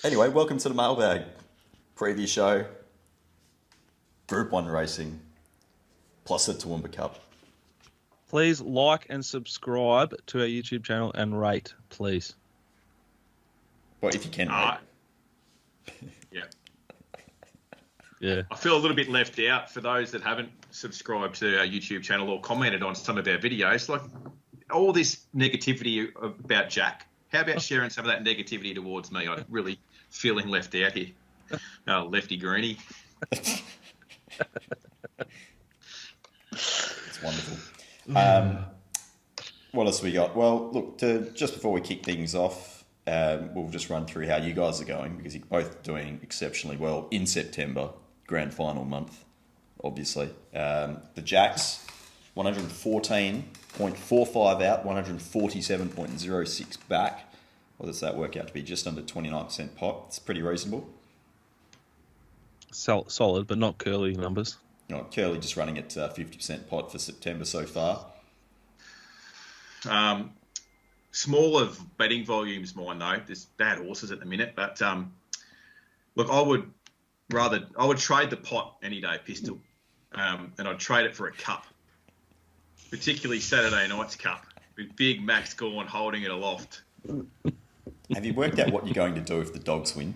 Anyway, welcome to the mailbag. Preview show, Group 1 racing, plus the Toowoomba Cup. Please like and subscribe to our YouTube channel and rate, please. Well, if you can rate. Yeah. Yeah. I feel a little bit left out for those that haven't subscribed to our YouTube channel or commented on some of our videos. Like all this negativity about Jack. How about sharing some of that negativity towards me? I'm really feeling left out here. Oh, lefty greenie. It's wonderful. What else we got? Well, look, just before we kick things off, we'll just run through how you guys are going because you're both doing exceptionally well in September, grand final month, obviously. The Jacks, 114.45 out, 147.06 back. What does that work out to be? Just under 29% pot. It's pretty reasonable. Solid, but not curly numbers. No, Curly just running at 50% pot for September so far. Smaller betting volumes, mine though. There's bad horses at the minute, but look, I would trade the pot any day, Pistol, and I'd trade it for a cup, particularly Saturday night's cup with big Max Gorn holding it aloft. Have you worked out what you're going to do if the Dogs win?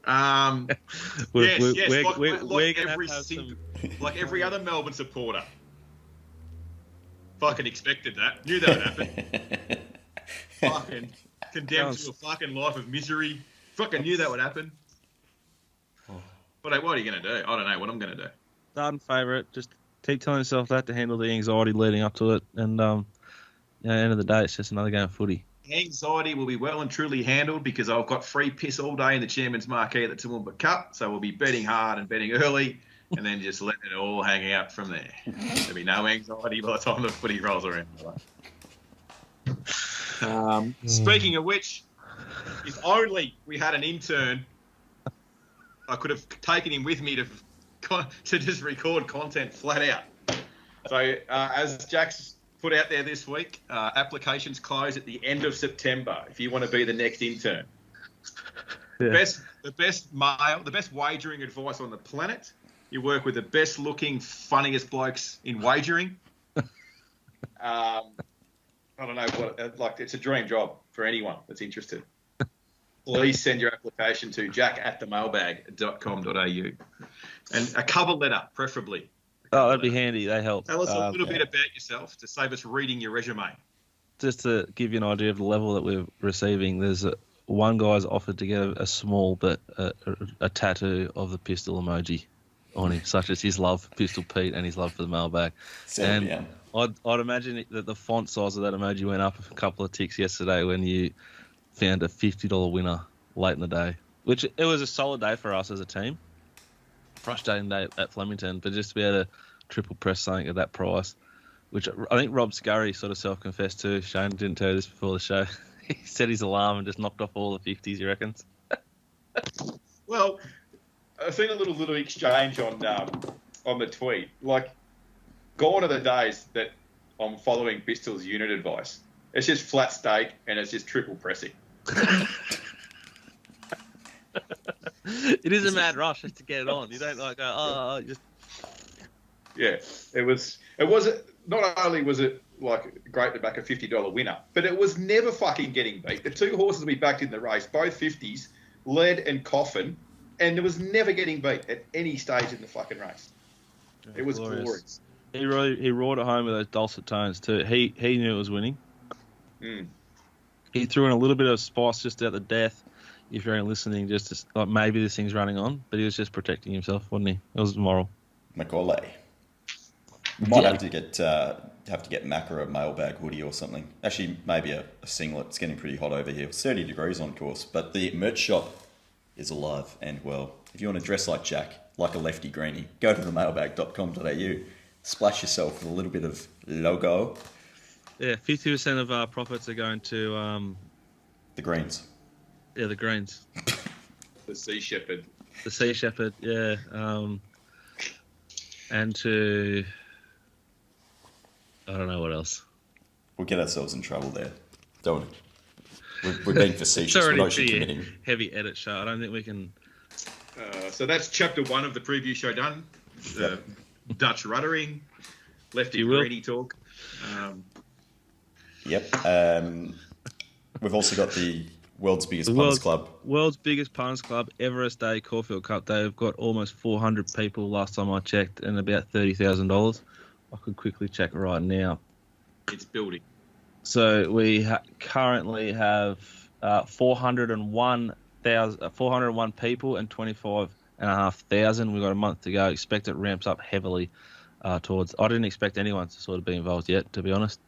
Yes. Like every other Melbourne supporter. Fucking expected that. Knew that would happen. Fucking condemned to a fucking life of misery. Fucking knew that would happen. But what are you going to do? I don't know what I'm going to do. Starting favourite. Just keep telling yourself that to handle the anxiety leading up to it. And at the end of the day, it's just another game of footy. Anxiety will be well and truly handled because I've got free piss all day in the Chairman's Marquee at the Toowoomba Cup. So we'll be betting hard and betting early and then just letting it all hang out from there. There'll be no anxiety by the time the footy rolls around. Speaking of which, if only we had an intern, I could have taken him with me to just record content flat out. So as Jack's put out there this week, applications close at the end of September if you want to be the next intern. Yeah. The best wagering advice on the planet. You work with the best looking, funniest blokes in wagering. I don't know it's a dream job for anyone that's interested. Please send your application to jack@themailbag.com.au and a cover letter, preferably. Oh, that'd be handy. They help. Tell us a little bit about yourself to save us reading your resume. Just to give you an idea of the level that we're receiving, there's one guy's offered to get a small but a tattoo of the pistol emoji on him, such as his love for Pistol Pete and his love for the mailbag. And I'd imagine that the font size of that emoji went up a couple of ticks yesterday when you found a $50 winner late in the day, which it was a solid day for us as a team. Frustrating day at Flemington, but just to be able to triple press something at that price, which I think Rob Scurry sort of self-confessed to. Shane didn't tell you this before the show. He set his alarm and just knocked off all the 50s, he reckons. Well, I've seen a little exchange on the tweet. Like, gone are the days that I'm following Pistol's unit advice. It's just flat stake and it's just triple pressing. It is a mad rush just to get it on. You don't just. Yeah, it was. Not only was it like great to back a $50 winner, but it was never fucking getting beat. The two horses we backed in the race, both 50s, Lead and Coffin, and it was never getting beat at any stage in the fucking race. It was glorious. He roared at home with those dulcet tones too. He knew it was winning. He threw in a little bit of spice just at the death. If you're listening, just to, like maybe this thing's running on, but he was just protecting himself, wasn't he? It was moral. Macaulay. We might have to get Macca a mailbag hoodie or something. Actually, maybe a singlet. It's getting pretty hot over here. It's 30 degrees on course, but the merch shop is alive and well. If you want to dress like Jack, like a lefty greenie, go to themailbag.com.au. Splash yourself with a little bit of logo. Yeah, 50% of our profits are going to the greens. Yeah, the greens. The Sea Shepherd. The Sea Shepherd, yeah. And to... I don't know what else. We'll get ourselves in trouble there, don't we? We're being It's facetious. We're already not a actually pretty committing. heavy edit show. I don't think we can. So that's chapter 1 of the preview show done. Dutch ruddering, lefty You will. greeny talk. Yep. We've also got the world's biggest The punters club. World's biggest punters club, Everest Day Caulfield Cup Day. We've got almost 400 people last time I checked, and about $30,000. I could quickly check right now. It's building. So we currently have 401 people and 25,500. We've got a month to go. Expect it ramps up heavily towards. I didn't expect anyone to sort of be involved yet, to be honest.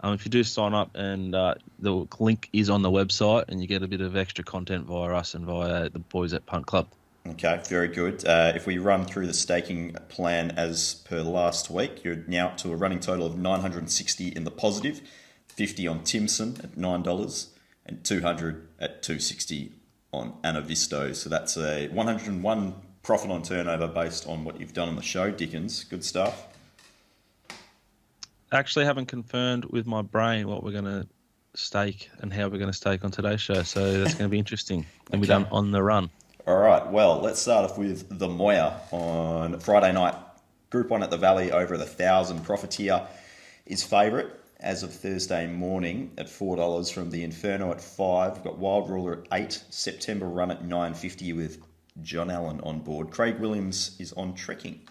If you do sign up, and the link is on the website, and you get a bit of extra content via us and via the boys at Punt Club. Okay, very good. If we run through the staking plan as per last week, you're now up to a running total of 960 in the positive, 50 on Timson at $9, and 200 at $260 on Anavisto. So that's a 101 profit on turnover based on what you've done on the show, Dickens. Good stuff. Actually haven't confirmed with my brain what we're going to stake and how we're going to stake on today's show, so that's going to be interesting. And we're done on the run. All right, well, let's start off with the Moir on Friday night. Group 1 at the Valley over 1,000. Profiteer is favourite as of Thursday morning at $4 from the Inferno at 5. We've got Wild Ruler at 8. September Run at $9.50 with John Allen on board. Craig Williams is on trekking.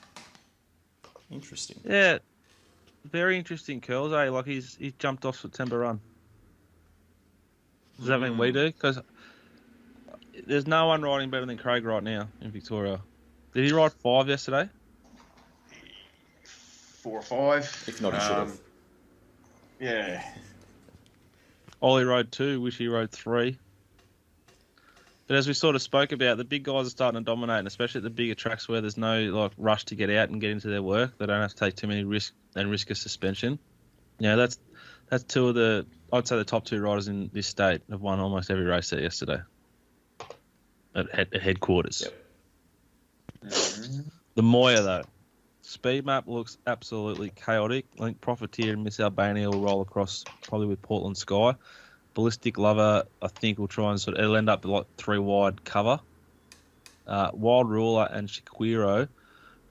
Interesting. Yeah. Very interesting, Curls. Like he's jumped off September Run. Does that mean we do? Because there's no one riding better than Craig right now in Victoria. Did he ride 5 yesterday? 4 or 5. If not, he should have. Yeah. Ollie rode 2. Wish he rode 3. But as we sort of spoke about, the big guys are starting to dominate, and especially at the bigger tracks where there's no rush to get out and get into their work. They don't have to take too many risks and risk a suspension. Yeah, that's two of the, I'd say the top 2 riders in this state have won almost every race there yesterday at headquarters. Yep. The Moir though, speed map looks absolutely chaotic. I think Profiteer and Miss Albania will roll across probably with Portland Sky. Ballistic Lover, I think, will try and it'll end up like 3 wide cover. Wild Ruler and Shaquiro,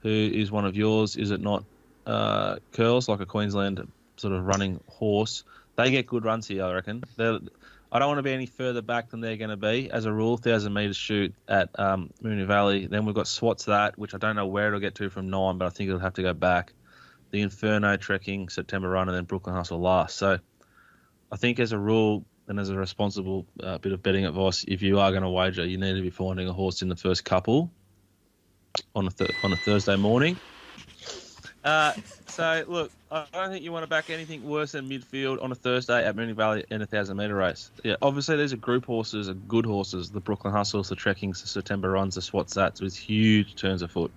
who is one of yours, is it not? Curls, like a Queensland sort of running horse. They get good runs here, I reckon. I don't want to be any further back than they're going to be. As a rule, 1,000 metres shoot at Moonee Valley. Then we've got Swats that, which I don't know where it'll get to from 9, but I think it'll have to go back. The Inferno trekking, September Run, and then Brooklyn Hustle last. So I think as a rule, and as a responsible bit of betting advice, if you are going to wager, you need to be finding a horse in the first couple on a Thursday morning. So, look, I don't think you want to back anything worse than midfield on a Thursday at Moonee Valley in a 1,000-metre race. Yeah, obviously, these are group horses and good horses. The Brooklyn Hustles, the Trekkings, the September Runs, the Swats Sats with huge turns of foot.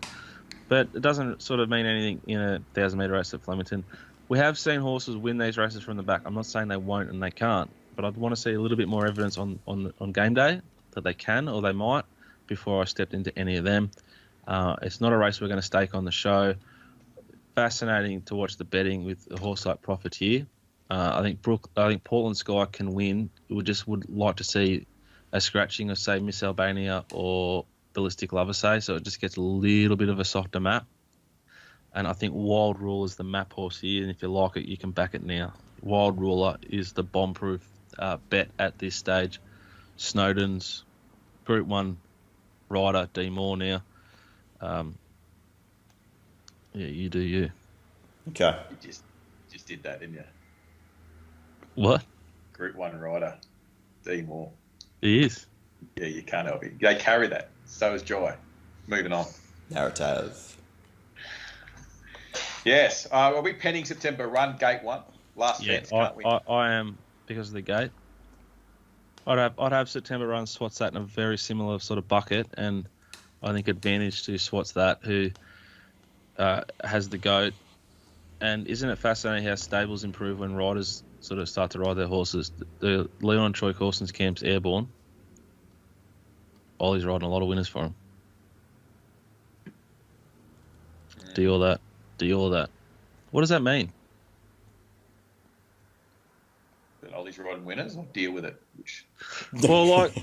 But it doesn't sort of mean anything in a 1,000-metre race at Flemington. We have seen horses win these races from the back. I'm not saying they won't and they can't, but I'd want to see a little bit more evidence on game day that they can or they might before I stepped into any of them. It's not a race we're going to stake on the show. Fascinating to watch the betting with a horse like Profiteer. I think Portland Sky can win. We just would like to see a scratching of, say, Miss Albania or Ballistic Lover, say, so it just gets a little bit of a softer map. And I think Wild Ruler is the map horse here, and if you like it, you can back it now. Wild Ruler is the bomb-proof bet at this stage. Snowden's Group 1 rider, D. Moore now. Yeah, you do you. Okay. You just did that, didn't you? What? Group 1 rider, D. Moore. He is. Yeah, you can't help it. They carry that. So is Joy. Moving on. Narrative. Yes. Are we penning September Run, Gate 1? Last fence, can't we? I am, because of the gate. I'd have September Run Swats that in a very similar sort of bucket, and I think advantage to Swats that, who has the goat. And isn't it fascinating how stables improve when riders sort of start to ride their horses? The Leon Troy Corson's camp's airborne. Ollie's riding a lot of winners for him. Do all that. What does that mean? That Ollie's riding winners or deal with it? Which Well, like,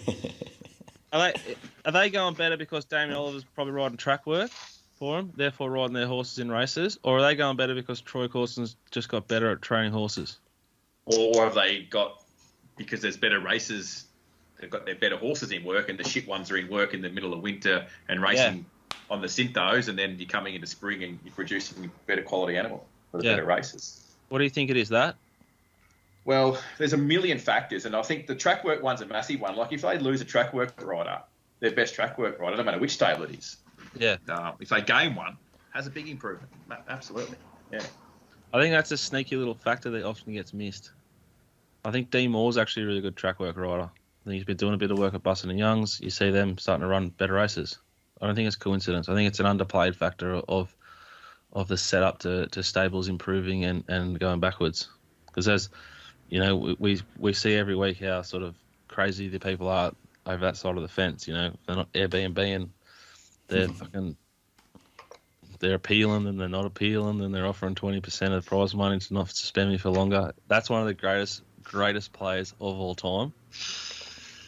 are they going better because Damien Oliver's probably riding track work for them, therefore riding their horses in races, or are they going better because Troy Corson's just got better at training horses? Or have they got, because there's better races, they've got their better horses in work, and the shit ones are in work in the middle of winter and racing on the Cintos, and then you're coming into spring and you're producing better quality animal for the better races. What do you think it is, that? Well, there's a million factors, and I think the track work one's a massive one. Like, if they lose a track work rider, their best track work rider, no matter which stable it is, if they gain one, has a big improvement. Absolutely, yeah. I think that's a sneaky little factor that often gets missed. I think D Moore's actually a really good track work rider. I think he's been doing a bit of work at Buston and Youngs. You see them starting to run better races. I don't think it's coincidence. I think it's an underplayed factor of the setup to stables improving and going backwards. Because as you know, we see every week how sort of crazy the people are over that side of the fence. You know, they're not Airbnb and they're they're appealing and they're not appealing and they're offering 20% of the prize money to not suspend me for longer. That's one of the greatest players of all time.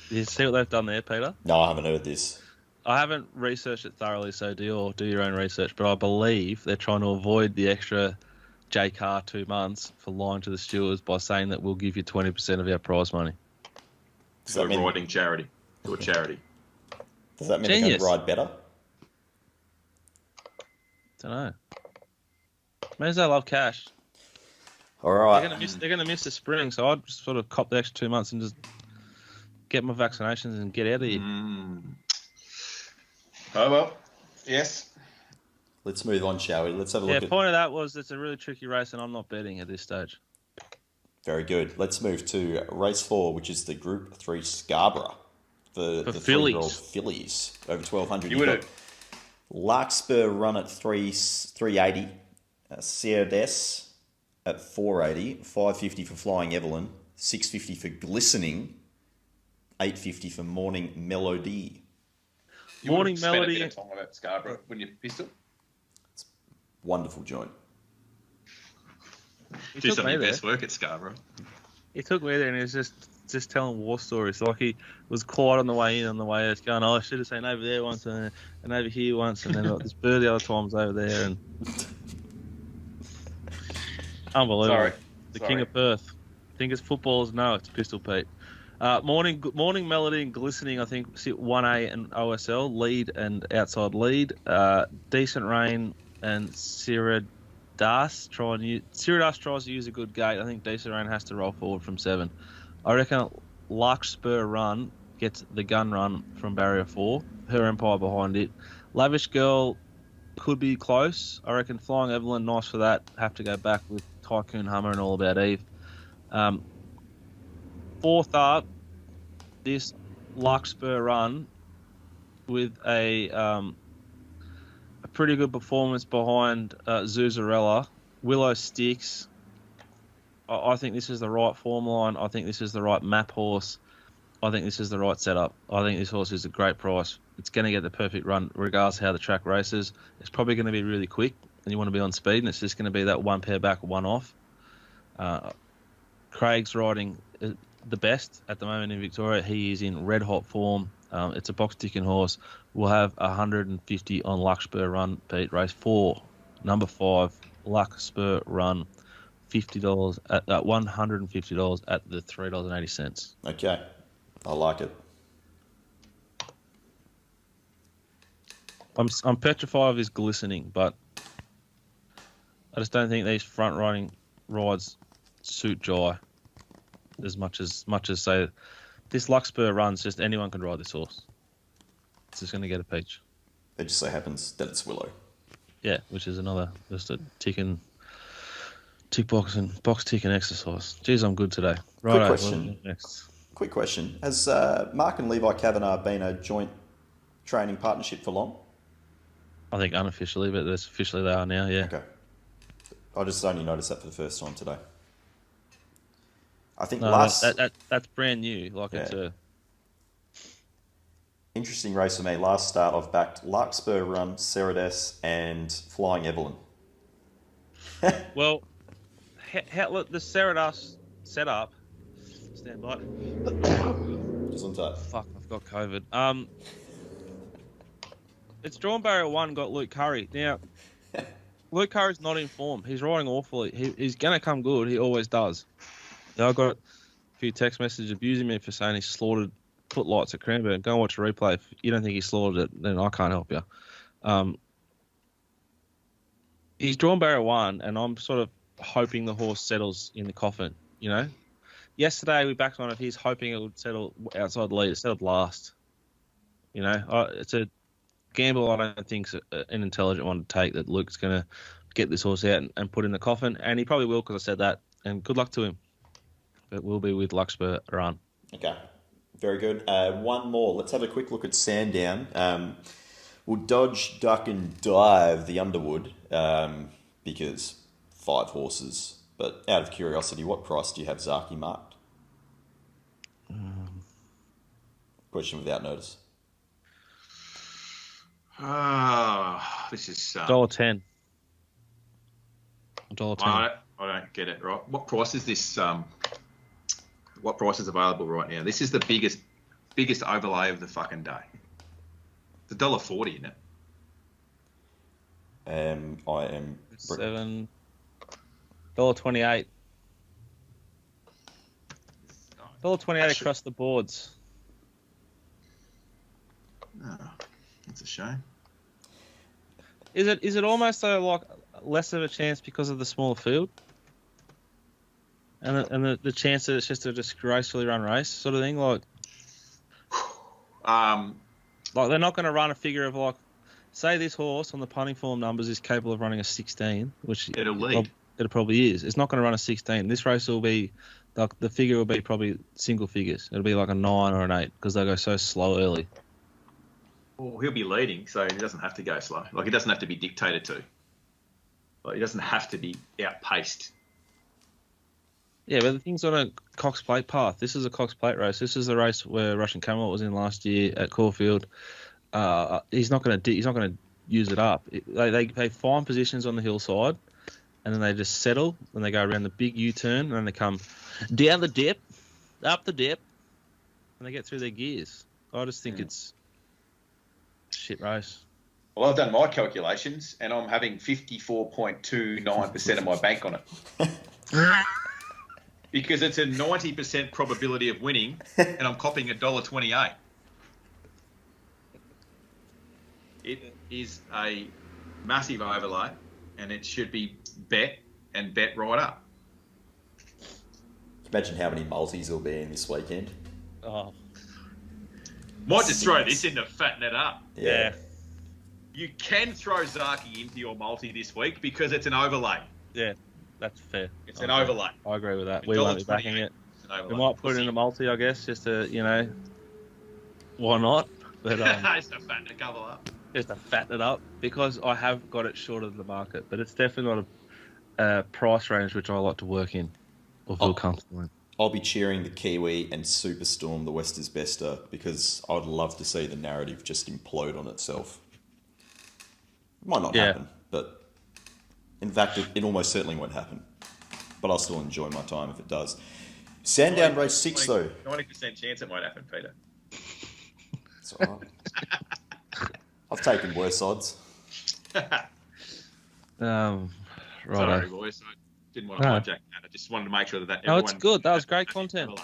Did you see what they've done there, Peter? No, I haven't heard this. I haven't researched it thoroughly, so do your own research. But I believe they're trying to avoid the extra J-Car 2 months for lying to the stewards by saying that we'll give you 20% of our prize money. Does that mean riding charity to a charity? Does that mean they're going to ride better? Don't know. Maybe they love cash. All right. They're gonna miss the spring, so I'd just sort of cop the extra 2 months and just get my vaccinations and get out of here. Oh well, yes. Let's move on, shall we? Let's have a look. The point of that was it's a really tricky race, and I'm not betting at this stage. Very good. Let's move to race 4, which is the Group 3 Scarborough. The fillies. 3-year-old fillies over 1,200. You would have. Larkspur run at 380. Sierdes at 480. 550 for Flying Evelyn. 650 for Glistening. 850 for Morning Melody. Morning Melody. A bit of time about Scarborough when you pistol. It's a wonderful joint. Do some of your best work at Scarborough. He took me there and he was just telling war stories. Like, he was quiet on the way in, on the way out, going, I should have seen over there once and over here once, and then like, this bird the other times over there. And unbelievable. Sorry. King of Perth. Think it's footballers? No, it's Pistol Pete. Morning Melody and Glistening, I think, sit 1A and OSL, lead and outside lead. Decent Rain and Sierra Das tries to use a good gate. I think Decent Rain has to roll forward from 7. I reckon Larkspur Run gets the gun run from barrier 4. Her Empire behind it. Lavish Girl could be close. I reckon Flying Evelyn, nice for that. Have to go back with Tycoon Hummer and All About Eve. Fourth up, this Larkspur Run with a pretty good performance behind Zuzarella. Willow Sticks. I think this is the right form line. I think this is the right map horse. I think this is the right setup. I think this horse is a great price. It's going to get the perfect run regardless of how the track races. It's probably going to be really quick and you want to be on speed, and it's just going to be that one pair back, one off. Craig's riding the best at the moment in Victoria. He is in red hot form. It's a box ticking horse. We'll have 150 on Larkspur Run, Pete. Race 4, number 5, Larkspur Run, $50 at $150 at the $3.80. Okay, I like it. I'm petrified of his Glistening, but I just don't think these front riding rides suit Jai as much as say this Larkspur Run's just anyone can ride this horse. It's just going to get a peach. It just so happens that it's Willow. Yeah, which is another just a tick box ticking exercise. Jeez, I'm good today. Right. Quick question. Next. Quick question. Has Mark and Levi Kavanagh been a joint training partnership for long? I think unofficially, but officially they are now, yeah. Okay. I just only noticed that for the first time today. I think that's brand new. It's a interesting race for me. Last start, I've backed Larkspur Run, Cerades, and Flying Evelyn. Well, look, the Cerades setup Stand by. Just on tape. Fuck, I've got COVID. It's drawn barrier 1, got Luke Curry. Now, Luke Curry's not in form. He's riding awfully. He's going to come good. He always does. Now, I got a few text messages abusing me for saying he slaughtered footlights at Cranbourne. Go and watch a replay. If you don't think he slaughtered it, then I can't help you. He's drawn barrier 1, and I'm sort of hoping the horse settles in the coffin, you know? Yesterday, we backed on it. He's hoping it would settle outside the lead. It settled last. You know, it's a gamble I don't think's an intelligent one to take, that Luke's going to get this horse out and put in the coffin, and he probably will, because I said that, and good luck to him. But we'll be with Luxburg Run. Okay, very good. One more. Let's have a quick look at Sandown. We'll dodge, duck, and dive the Underwood because 5 horses. But out of curiosity, what price do you have Zaki marked? Question without notice. This is $1.10. $1.10. I don't get it right. What price is this? What price is available right now? This is the biggest overlay of the fucking day. It's $1.40, isn't it? I am $7.28. $1.28 across the boards. Oh, that's a shame. Is it almost though like less of a chance because of the smaller field, and the chance that it's just a disgracefully run race sort of thing? Like they're not going to run a figure of like, say this horse on the punting form numbers is capable of running a 16, which it'll lead. It probably is. It's not going to run a 16. This race will be like the figure will be probably single figures. It'll be like a 9 or an 8 because they go so slow early. Well, he'll be leading, so he doesn't have to go slow. Like, he doesn't have to be dictated to. Like, he doesn't have to be outpaced. Yeah, but the thing's on a Cox Plate path. This is a Cox Plate race. This is the race where Russian Camelot was in last year at Caulfield. He's not going to use it up. They find positions on the hillside, and then they just settle, and they go around the big U-turn, and then they come down the dip, up the dip, and they get through their gears. I just think it's a shit race. Well, I've done my calculations, and I'm having 54.29% of my bank on it. Because it's a 90% probability of winning, and I'm copying $1.28. It is a massive overlay, and it should be bet right up. Imagine how many multis will be in this weekend. Oh, might just throw this in to fatten it up. yeah. You can throw Zaki into your multi this week because it's an overlay. Yeah, that's fair. It's an overlay. I agree with that. We won't be backing it. We might put it in a multi, I guess, just to, why not? But just to fatten a couple up. Just to fatten it up, because I have got it short of the market, but it's definitely not a price range which I like to work in or feel comfortable in. I'll be cheering the Kiwi and Superstorm the West is Bester because I'd love to see the narrative just implode on itself. It might not happen, but in fact, it almost certainly won't happen. But I'll still enjoy my time if it does. Sandown race 6, though. 90% chance it won't happen, Peter. It's all right. I've taken worse odds. Right. Sorry, boys. I didn't want to hijack that. I just wanted to make sure that No, it's good. That was great content.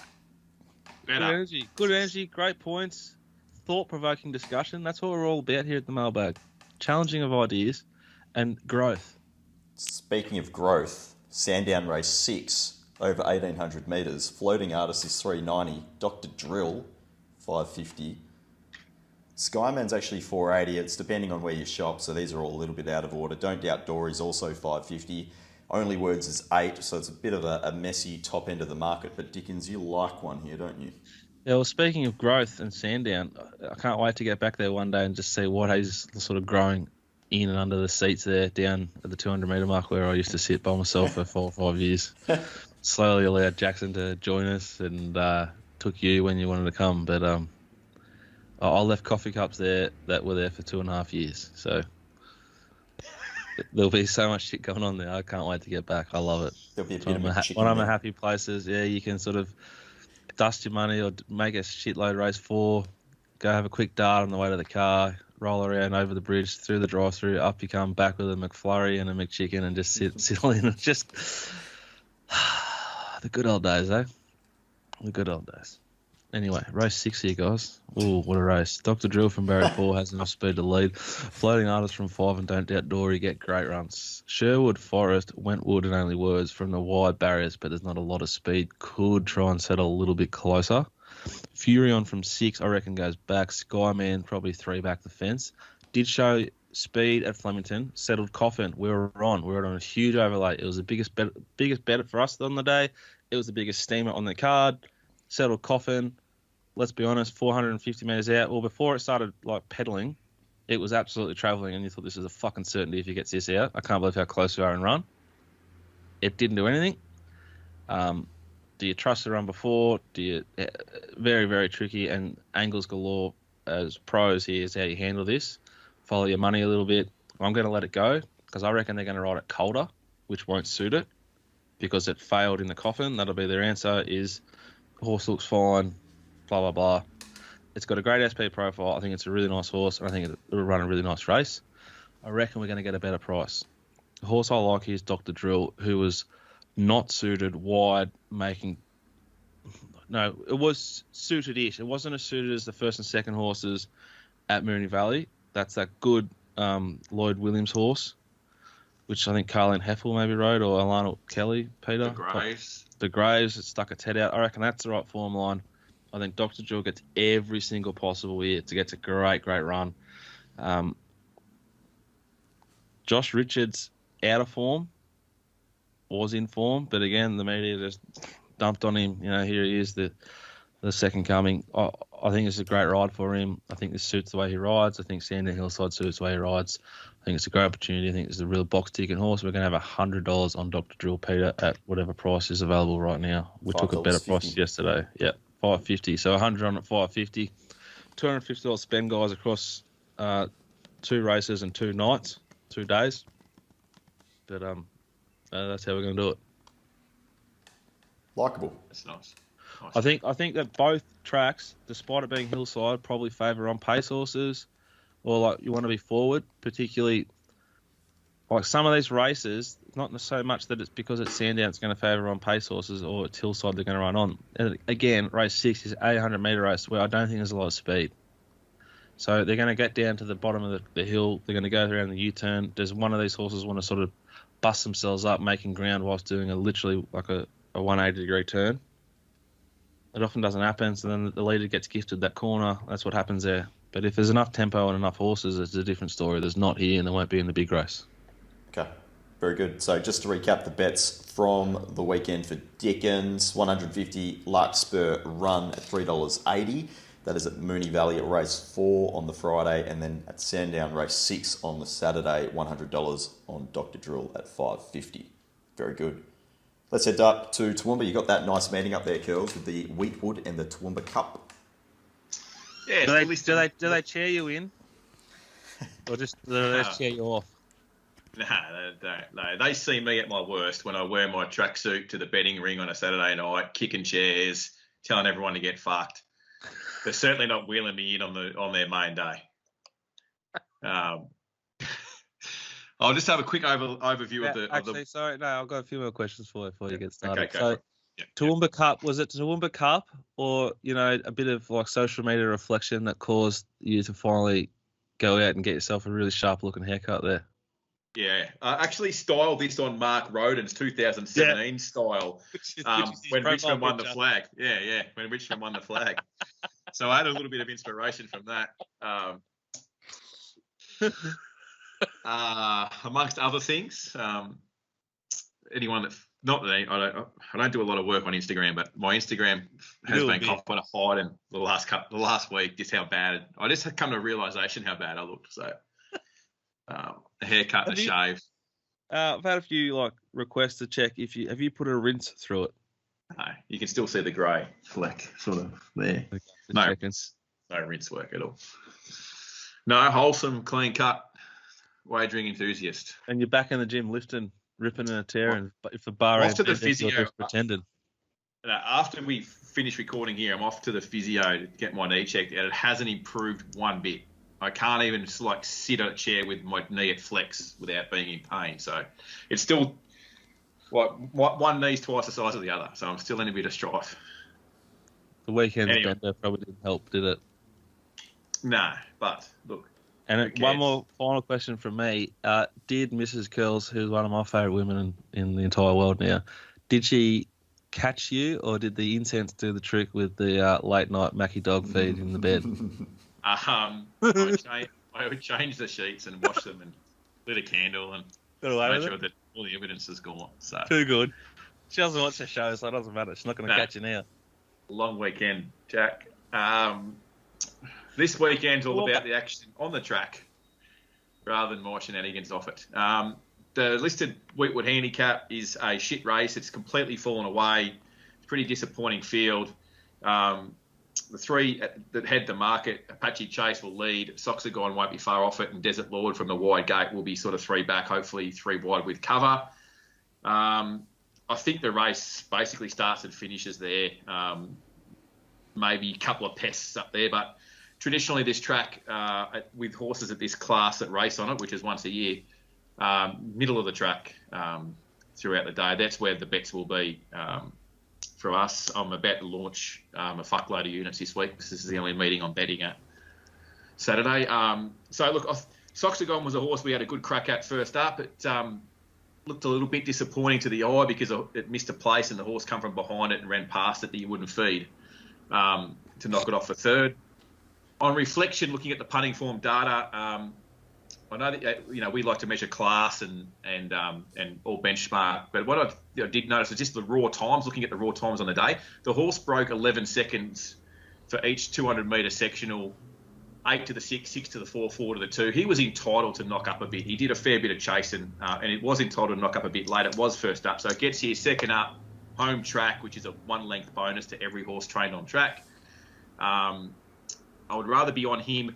Good energy, great points, thought-provoking discussion. That's what we're all about here at the Mailbag. Challenging of ideas and growth. Speaking of growth, Sandown race 6, over 1,800 metres. Floating Artist is 390. Dr. Drill, 550. Skyman's actually 480. It's depending on where you shop, so these are all a little bit out of order. Don't Doubt Dory's also 550. Only Words is 8, so it's a bit of a messy top end of the market. But Dickens, you like one here, don't you? Yeah, well, speaking of growth and Sandown, I can't wait to get back there one day and just see what is sort of growing in and under the seats there down at the 200-metre mark where I used to sit by myself for 4 or 5 years. Slowly allowed Jackson to join us and took you when you wanted to come. But I left coffee cups there that were there for 2.5 years. So there'll be so much shit going on there. I can't wait to get back. I love it. There'll be a bit one of my happy places. Yeah, you can sort of dust your money or make a shitload race 4, go have a quick dart on the way to the car, roll around over the bridge, through the drive-through, up you come, back with a McFlurry and a McChicken and just sit all in and just... the good old days, eh? The good old days. Anyway, race 6 here, guys. Ooh, what a race. Dr. Drill from Barrier 4 has enough speed to lead. Floating Artist from 5 and Don't Doubt Dory get great runs. Sherwood, Forest, Wentwood and Only Words from the wide barriers, but there's not a lot of speed. Could try and settle a little bit closer. Furion from 6, I reckon, goes back. Skyman, probably 3 back the fence. Did show speed at Flemington. Settled Coffin. We were on a huge overlay. It was the biggest bet for us on the day. It was the biggest steamer on the card. Settled Coffin. Let's be honest, 450 metres out. Well, before it started like pedaling, it was absolutely travelling, and you thought this is a fucking certainty if he gets this out. I can't believe how close we are in run. It didn't do anything. Do you trust the run before? Do you? Very, very tricky, and angles galore as pros here is how you handle this. Follow your money a little bit. I'm going to let it go because I reckon they're going to ride it colder, which won't suit it because it failed in the Coffin. That'll be their answer is horse looks fine, blah, blah, blah. It's got a great SP profile. I think it's a really nice horse, and I think it'll run a really nice race. I reckon we're going to get a better price. The horse I like is Dr. Drill, who was not suited wide, making... No, it was suited-ish. It wasn't as suited as the first and second horses at Moonee Valley. That's that good Lloyd Williams horse, which I think Carleen Heffel maybe rode, or Alana Kelly, Peter. The Graves. It stuck its head out. I reckon that's the right form line. I think Dr. Drill gets every single possible year to get a great, great run. Josh Richards, out of form, was in form, but again, the media just dumped on him. You know, here he is, the second coming. I think it's a great ride for him. I think this suits the way he rides. I think Sandown Hillside suits the way he rides. I think it's a great opportunity. I think it's a real box ticket horse. We're going to have $100 on Dr. Drill, Peter, at whatever price is available right now. We took a better price yesterday. Yeah, $5.50. So 100 on at $5.50. $250 spend, guys, across 2 races and 2 nights, 2 days. But that's how we're going to do it. Likeable. That's nice. I think that both tracks, despite it being hillside, probably favour on pace horses, or like you want to be forward, particularly like some of these races. Not so much that it's because it's Sandown, it's going to favour on pace horses, or it's hillside they're going to run on. And again, race 6 is 800 metre race where I don't think there's a lot of speed. So they're going to get down to the bottom of the hill. They're going to go around the U-turn. Does one of these horses want to sort of bust themselves up, making ground whilst doing literally like a 180-degree turn? It often doesn't happen, so then the leader gets gifted that corner. That's what happens there. But if there's enough tempo and enough horses, it's a different story. There's not here, and there won't be in the big race. Okay, very good. So just to recap the bets from the weekend for Dickens, 150 Larkspur run at $3.80. That is at Moonee Valley at race 4 on the Friday, and then at Sandown race 6 on the Saturday, $100 on Dr. Drill at $5.50. Very good. Let's head up to Toowoomba. You got that nice meeting up there, Curls, with the Wheatwood and the Toowoomba Cup. Yeah. Do they cheer you in, or do they just cheer you off? No, they don't. No, they see me at my worst when I wear my tracksuit to the betting ring on a Saturday night, kicking chairs, telling everyone to get fucked. They're certainly not wheeling me in on their main day. I'll just have a quick overview of the. Sorry, no, I've got a few more questions for you before you get started. Okay, so, Toowoomba Cup, was it Toowoomba Cup, or a bit of like social media reflection that caused you to finally go out and get yourself a really sharp looking haircut there? Yeah, I actually styled this on Mark Roden's 2017 style when Richmond won the flag. Yeah, when Richmond won the flag. So I had a little bit of inspiration from that. Amongst other things, anyone that I don't do a lot of work on Instagram, but my Instagram has been caught on a hide in the last week. Just how bad I just had come to a realization how bad I looked. So a haircut and a shave. I've had a few requests to check have you put a rinse through it. No, you can still see the grey fleck sort of there. No rinse work at all. No, wholesome, clean cut. Wagering enthusiast. And you're back in the gym ripping and tearing. But if the bar off to the physio, pretended. After we finish recording here, I'm off to the physio to get my knee checked, and it hasn't improved one bit. I can't even like sit on a chair with my knee at flex without being in pain. So it's still like one knee's twice the size of the other. So I'm still in a bit of strife. The weekend's Anyway. bender probably didn't help, did it? No, but look. And Who one cares? more final question from me. Did Mrs. Curls, who's one of my favourite women in the entire world now, did she catch you, or did the incense do the trick with the late night Mackie dog feed in the bed? I would change the sheets and wash them and lit a candle and make sure that all the evidence is gone. So Too good. She doesn't watch the show, so it doesn't matter. She's not going to catch you now. long weekend, Jack. This weekend's all about the action on the track rather than my shenanigans off it. The listed Wheatwood handicap is a shit race. It's completely fallen away. It's a pretty disappointing field. The three that head the market, Apache Chase will lead. Soxagon won't be far off it, and Desert Lord from the wide gate will be sort of three back, hopefully three wide with cover. I think the race basically starts and finishes there. Maybe a couple of pests up there, but traditionally this track, with horses at this class that race on it, which is once a year, middle of the track throughout the day, that's where the bets will be. For us, I'm about to launch a fuckload of units this week. This is the only meeting I'm betting at Saturday. So look, Soxagon was a horse we had a good crack at first up. It looked a little bit disappointing to the eye because it missed a place and the horse come from behind it and ran past it that you wouldn't feed to knock it off for third. On reflection, looking at the punting form data, I know that we like to measure class and all benchmark, but what I did notice is just the raw times. Looking at the raw times on the day, the horse broke 11 seconds for each 200 metre sectional, 8 to the 6, 6 to the 4, 4 to the 2. He was entitled to knock up a bit. He did a fair bit of chasing, and it was entitled to knock up a bit late. It was first up, so it gets here second up, home track, which is a 1 length bonus to every horse trained on track. I would rather be on him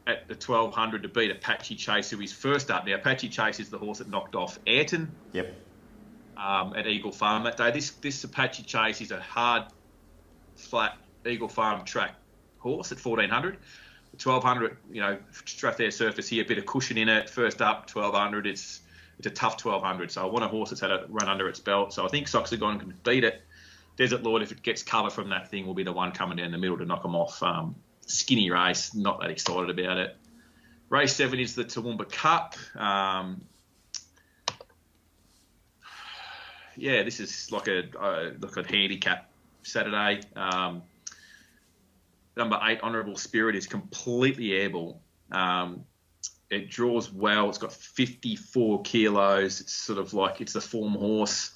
at the 1200 to beat Apache Chase, who is first up. Now, Apache Chase is the horse that knocked off Ayrton at Eagle Farm that day. This Apache Chase is a hard, flat Eagle Farm track horse at 1400. The 1200, Strathare surface here, a bit of cushion in it. First up, 1200. It's a tough 1200. So I want a horse that's had a run under its belt. So I think Soxagon can beat it. Desert Lord, if it gets cover from that thing, will be the one coming down the middle to knock them off. Skinny race, not that excited about it. Race 7 is the Toowoomba Cup. This is like a handicap Saturday. Number 8, Honourable Spirit, is completely airborne. It draws well. It's got 54 kilos. It's sort of like it's the form horse.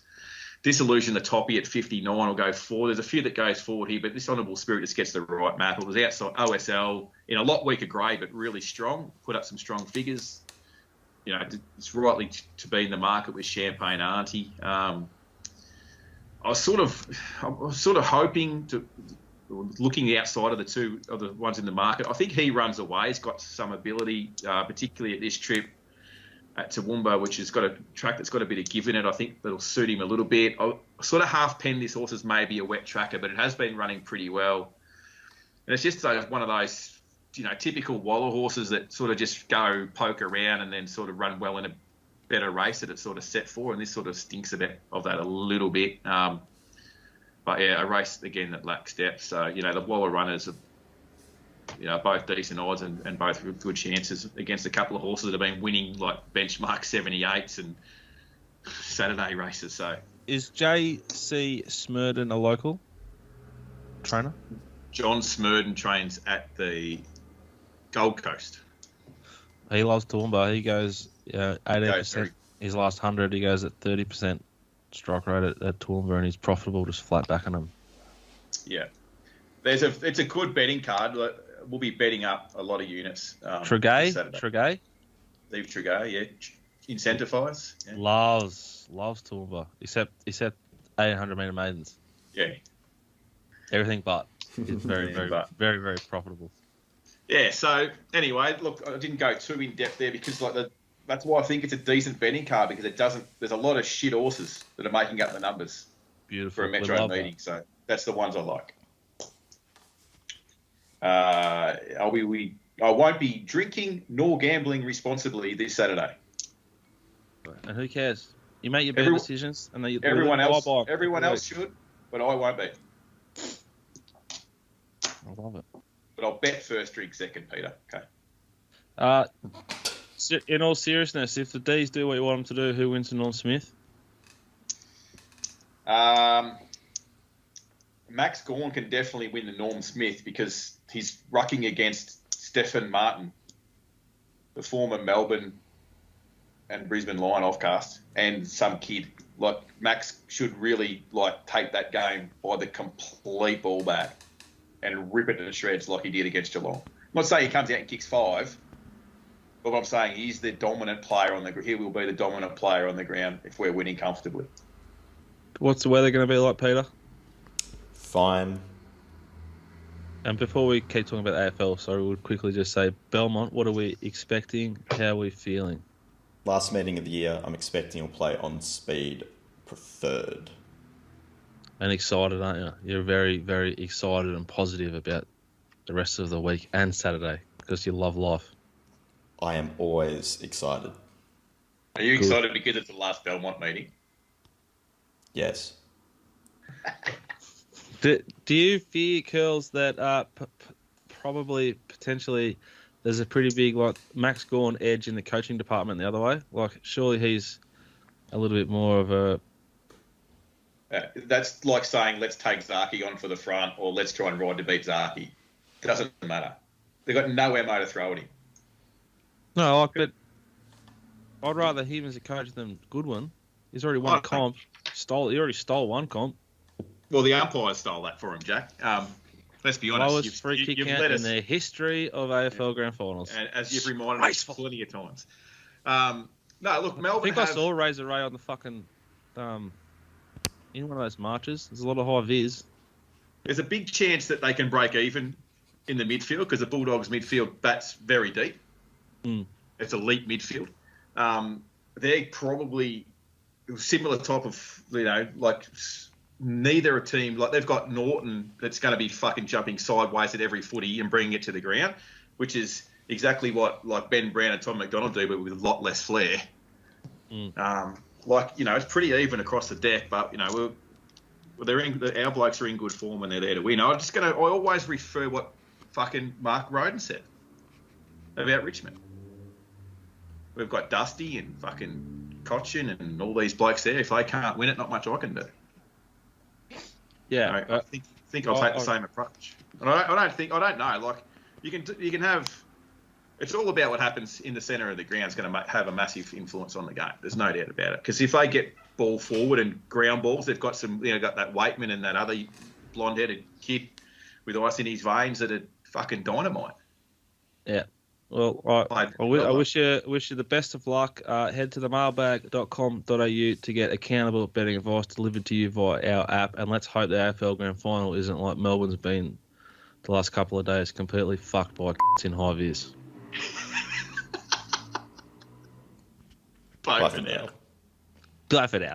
Disillusion, the toppy at 59 will go forward. There's a few that goes forward here, but this Honourable Spirit just gets the right map. It was outside OSL in a lot weaker grade, but really strong. Put up some strong figures. It's rightly to be in the market with Champagne Auntie. I was sort of hoping to, looking outside of the two other ones in the market. I think he runs away. He's got some ability, particularly at this trip at Toowoomba, which has got a track that's got a bit of give in it. I think that'll suit him a little bit. I sort of half pen this horse as maybe a wet tracker, but it has been running pretty well. And it's just one of those, typical Waller horses that sort of just go poke around and then sort of run well in a better race that it's sort of set for. And this sort of stinks a bit of that a little bit. But yeah, a race again that lacks depth. So, the Waller runners are, both decent odds and both with good chances against a couple of horses that have been winning like benchmark 78s and Saturday races. So Is J.C. Smurden a local trainer? John Smurden trains at the Gold Coast. He loves Toowoomba. He goes 18%. His last 100, he goes at 30% strike rate at Toowoomba, and he's profitable, just flat back on him. Yeah. It's a good betting card. We'll be betting up a lot of units. Tregay? Leave Tregay, yeah. Incentivise. Yeah. Loves Toowoomba, except 800 metre maidens. Yeah. Everything but. It's very, very, very profitable. Yeah, so anyway, look, I didn't go too in depth there because that's why I think it's a decent betting card, because there's a lot of shit horses that are making up the numbers Beautiful. for a metro meeting. So that's the ones I like. I won't be drinking nor gambling responsibly this Saturday. And who cares? You make your better decisions, and everyone else should, but I won't be. I love it. But I'll bet first drink, second, Peter. Okay. In all seriousness, if the D's do what you want them to do, who wins the Norm Smith? Max Gawn can definitely win the Norm Smith because he's rucking against Stefan Martin, the former Melbourne and Brisbane Lion offcast, and some kid. Like, Max should really take that game by the complete ball back and rip it to shreds like he did against Geelong. I'm not saying he comes out and kicks 5, but what I'm saying, he's the dominant player on the ground. He will be the dominant player on the ground if we're winning comfortably. What's the weather going to be like, Peter? Fine. And before we keep talking about AFL, sorry, we'll quickly just say, Belmont, what are we expecting? How are we feeling? Last meeting of the year, I'm expecting he'll play on speed preferred. And excited, aren't you? You're very, very excited and positive about the rest of the week and Saturday because you love life. I am always excited. Are you excited because it's the last Belmont meeting? Yes. Do you fear, Curls, that potentially there's a pretty big Max Gawn edge in the coaching department the other way? Surely he's a little bit more of a... that's like saying let's take Zaki on for the front or let's try and ride to beat Zaki. It doesn't matter. They've got no ammo to throw at him. No, but I'd rather him as a coach than Goodwin. He's already won a comp. He already stole one comp. Well, the umpires stole that for him, Jack. Let's be honest. Lowest free kick count in the history of AFL Grand Finals. And as you've reminded us plenty of times. No, look, Melbourne I saw Razor Ray on the fucking... in one of those marches. There's a lot of high vis. There's a big chance that they can break even in the midfield because the Bulldogs midfield bats very deep. It's elite midfield. They're probably similar type of, neither a team, they've got Norton that's going to be fucking jumping sideways at every footy and bringing it to the ground, which is exactly what Ben Brown and Tom McDonald do, but with a lot less flair. It's pretty even across the deck, but, our blokes are in good form and they're there to win. I always refer what fucking Mark Roden said about Richmond. We've got Dusty and fucking Cochin and all these blokes there. If they can't win it, not much I can do. Yeah, I think I'll take the same approach. And I don't know. You can have. It's all about what happens in the centre of the ground. It's going to have a massive influence on the game. There's no doubt about it. Because if they get ball forward and ground balls, they've got got that Waitman and that other blonde-headed kid with ice in his veins that are fucking dynamite. Yeah. Well, I wish you the best of luck. Head to the mailbag.com.au to get accountable betting advice delivered to you via our app. And let's hope the AFL Grand Final isn't like Melbourne's been the last couple of days, completely fucked by in high vis. Bye for now. Bye for now.